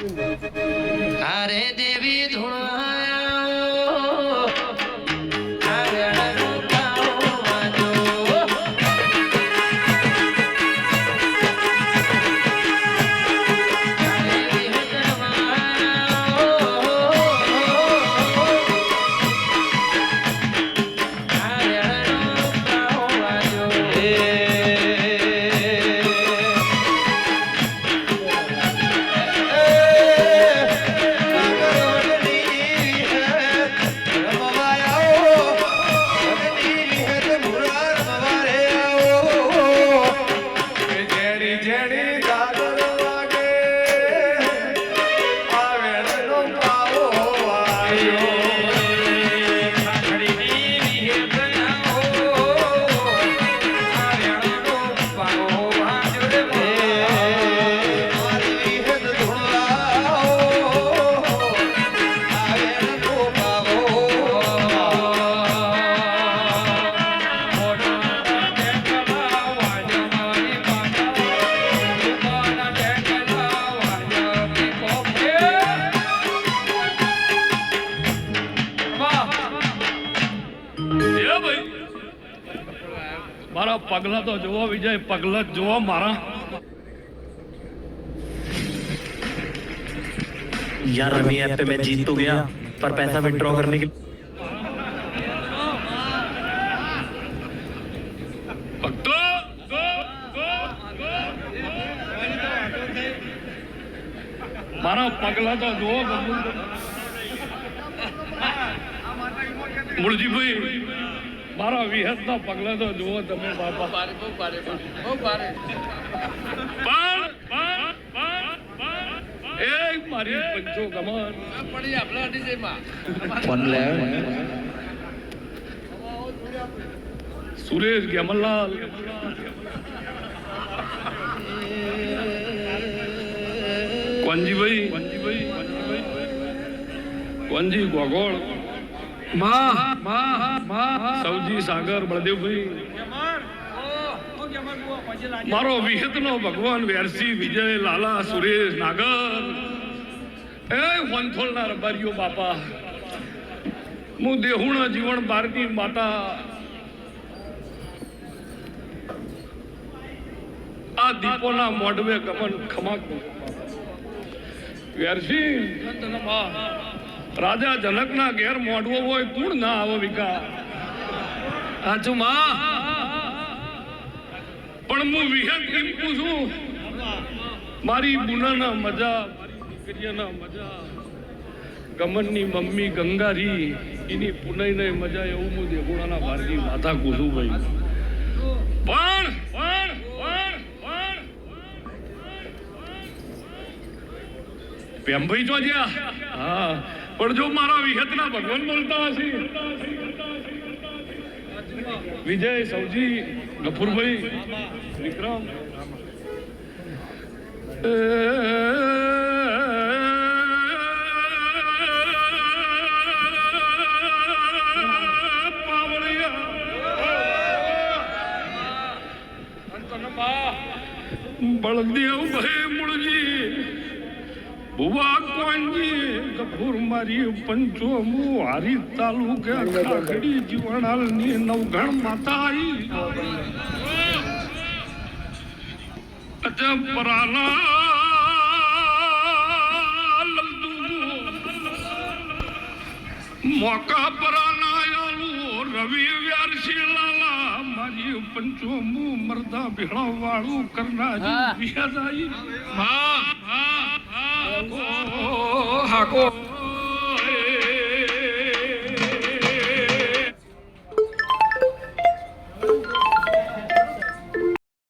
અરે દેવી ધૂણા मारा पगला तो जो विजय पगला जो मारा यार रमी ऐप पे मैं जीत तो गया पर पैसा विड्रॉ करने के मारा पगला तो जो मुरजी भाई मारा विहत ना पगला तो जो तमे बापा एक मारी पंचो गमन पड़ी आपला डीजे માં वन ले सुरेश गेमलाल कौनजी भाई कौनजी गोगोड़ सौजी सागर बलदेव भाई मारो विहित नो भगवान वेरसी विजय लाला सुरेश नागर ए वंथोल ना रबारियो बापा मु देहुणा जीवन भारती माता आ दीपोना मोडवे गमन खमा वेरसी राजा जनक ना घेर मोडवो होय कूण ना आવો વિકા આચું માં પણ હું વિહત એમ પૂછું મારી બુનાના મજા મારી દીકરીના મજા ગમનની મમ્મી ગંગારી એની પુનઈને મજા એવું હું દેગુણાના ભારતી માતા કુસુ ભાઈ પણ પેમ ભાઈ તો જ્યા હા પણ જો મારા વિહતના ભગવાન બોલતા હશે વિજય સૌજી ગફુરભાઈ વિક્રમ બળદેવ ભાઈ મૂળજી बुआ कोंजी गफूर मारी पंचो मु हारी तालुके खाखड़ी जीवनाल नी नवगण माता आई अच्छा पराना मौका पराना आलू रवि व्यारसी लाला मारी पंचो मु मर्दा भेड़ा वालू करना जी बिया जाई हाको